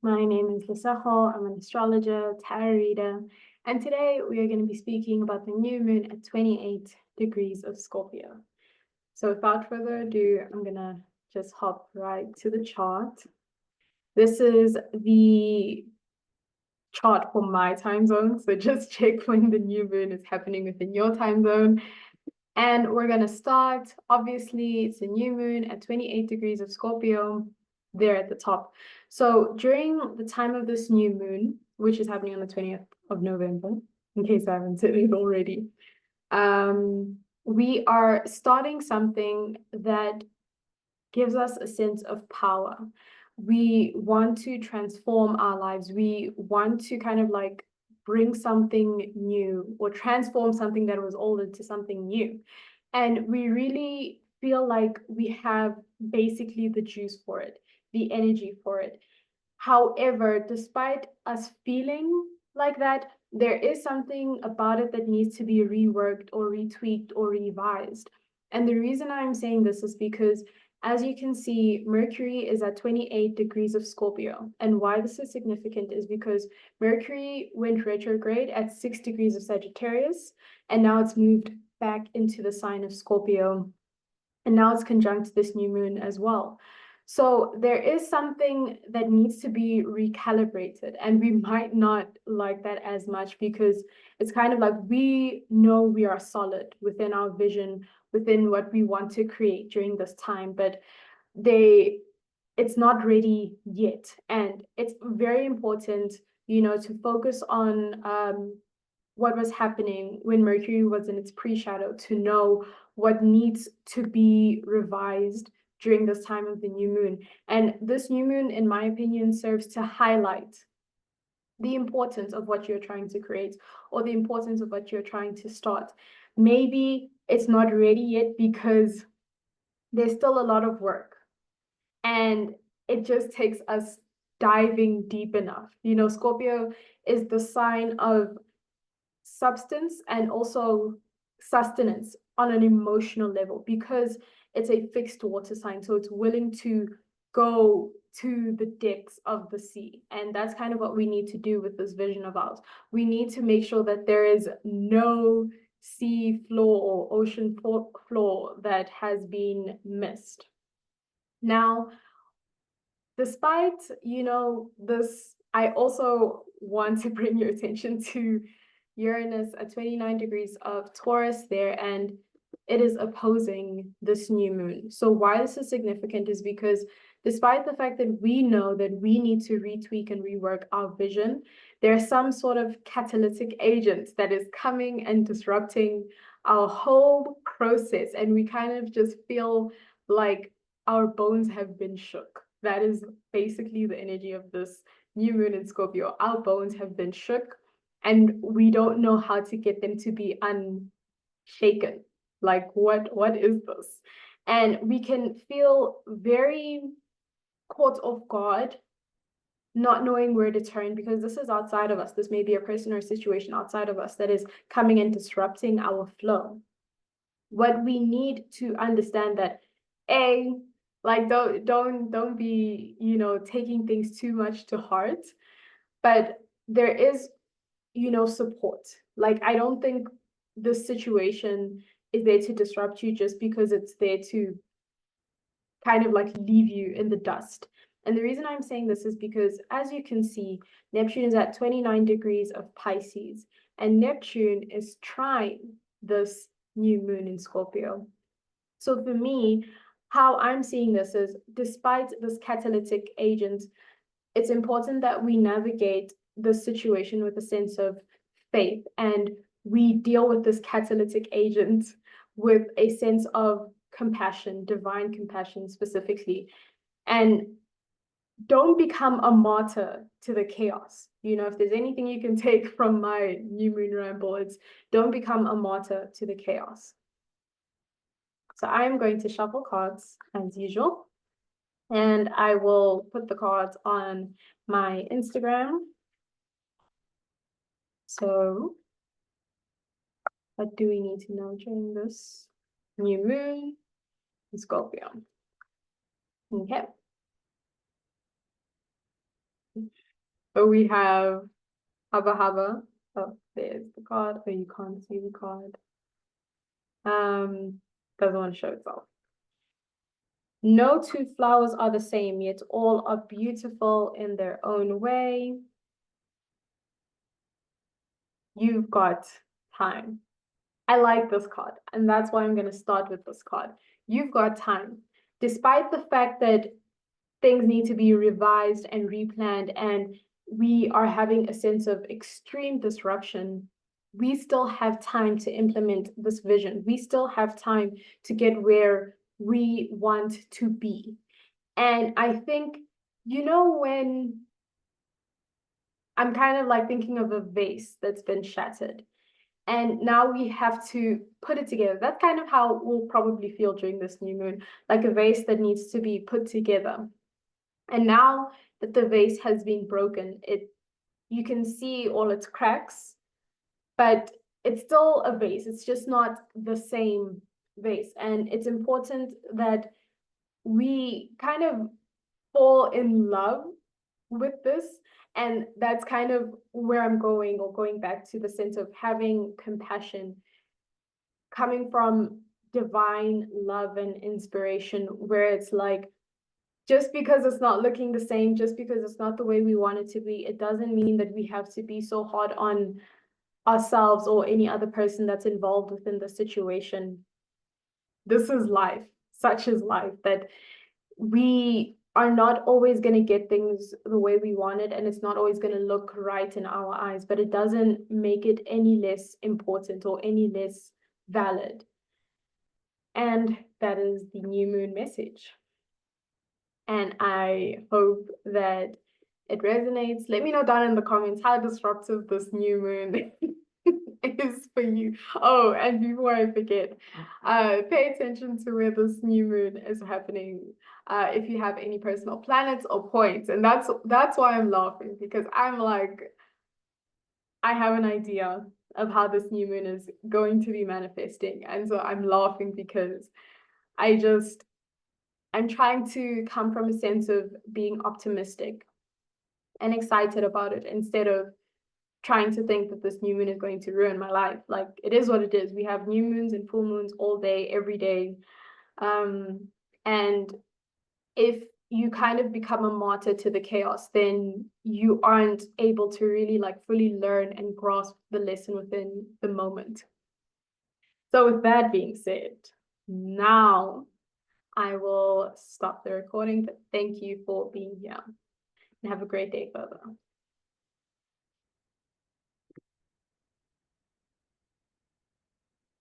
My name is Lisaho. I'm an astrologer, tarot reader, and today we are going to be speaking about the new moon at 28 degrees of Scorpio. So without further ado, I'm going to just hop right to the chart. This is the chart for my time zone, so just check when the new moon is happening within your time zone. And we're going to start, obviously, it's a new moon at 28 degrees of Scorpio, there at the top. So during the time of this new moon, which is happening on the 20th of November, in case I haven't said it already, we are starting something that gives us a sense of power. We want to transform our lives. We want to kind of like bring something new or transform something that was old into something new. And we really feel like we have basically the juice for it, the energy for it. However, despite us feeling like that, there is something about it that needs to be reworked or retweaked or revised. And the reason I'm saying this is because, as you can see, Mercury is at 28 degrees of Scorpio. And why this is significant is because Mercury went retrograde at 6 degrees of Sagittarius, and now it's moved back into the sign of Scorpio. And now it's conjunct this new moon as well. So there is something that needs to be recalibrated, and we might not like that as much because it's kind of like we know we are solid within our vision, within what we want to create during this time, but it's not ready yet. And it's very important, to focus on what was happening when Mercury was in its pre-shadow, to know what needs to be revised during this time of the new moon. And this new moon, in my opinion, serves to highlight the importance of what you're trying to create or the importance of what you're trying to start. Maybe it's not ready yet because there's still a lot of work, and it just takes us diving deep enough. Scorpio is the sign of substance and also sustenance on an emotional level because it's a fixed water sign, so it's willing to go to the depths of the sea. And that's kind of what we need to do with this vision of ours. We need to make sure that there is no sea floor or ocean floor that has been missed. Now, despite this, I also want to bring your attention to Uranus at 29 degrees of Taurus there, and it is opposing this new moon. So why this is significant is because despite the fact that we know that we need to retweak and rework our vision, there's some sort of catalytic agent that is coming and disrupting our whole process, and we kind of just feel like our bones have been shook. That is basically the energy of this new moon in Scorpio. Our bones have been shook, and we don't know how to get them to be unshaken. Like, what is this? And we can feel very caught off guard, not knowing where to turn, because this is outside of us. This may be a person or a situation outside of us that is coming and disrupting our flow. What we need to understand that, like, don't be, taking things too much to heart, but there is, support. Like, I don't think this situation is there to disrupt you just because it's there to kind of like leave you in the dust. And the reason I'm saying this is because, as you can see, Neptune is at 29 degrees of Pisces, and Neptune is trine this new moon in Scorpio. So for me, how I'm seeing this is, despite this catalytic agent, it's important that we navigate the situation with a sense of faith, and we deal with this catalytic agent with a sense of compassion, divine compassion specifically. And don't become a martyr to the chaos. If there's anything you can take from my new moon ramble, it's don't become a martyr to the chaos. So I'm going to shuffle cards as usual, and I will put the cards on my Instagram. So what do we need to know during this new moon in Scorpio? Okay. But we have Haba Haba. Oh, there's the card. Oh, you can't see the card. Doesn't want to show itself. No two flowers are the same, yet all are beautiful in their own way. You've got time. I like this card, and that's why I'm going to start with this card. You've got time. Despite the fact that things need to be revised and replanned, and we are having a sense of extreme disruption, we still have time to implement this vision. We still have time to get where we want to be. And I think, when I'm kind of like thinking of a vase that's been shattered, and now we have to put it together. That's kind of how we'll probably feel during this new moon, like a vase that needs to be put together. And now that the vase has been broken, you can see all its cracks, but it's still a vase. It's just not the same vase. And it's important that we kind of fall in love with this. And that's kind of where I'm going, or going back to the sense of having compassion coming from divine love and inspiration, where it's like, just because it's not looking the same, just because it's not the way we want it to be, it doesn't mean that we have to be so hard on ourselves or any other person that's involved within the situation. This is life, such is life, that we are not always going to get things the way we want it, and it's not always going to look right in our eyes, but it doesn't make it any less important or any less valid. And that is the new moon message. And I hope that it resonates. Let me know down in the comments how disruptive this new moon is for you. Oh, and before I forget, pay attention to where this new moon is happening. If you have any personal planets or points, and that's why I'm laughing, because I'm like, I have an idea of how this new moon is going to be manifesting, and so I'm laughing because I'm trying to come from a sense of being optimistic and excited about it, instead of trying to think that this new moon is going to ruin my life. Like, it is what it is. We have new moons and full moons all day, every day. And if you kind of become a martyr to the chaos, then you aren't able to really like fully learn and grasp the lesson within the moment. So with that being said, now I will stop the recording, but thank you for being here and have a great day further.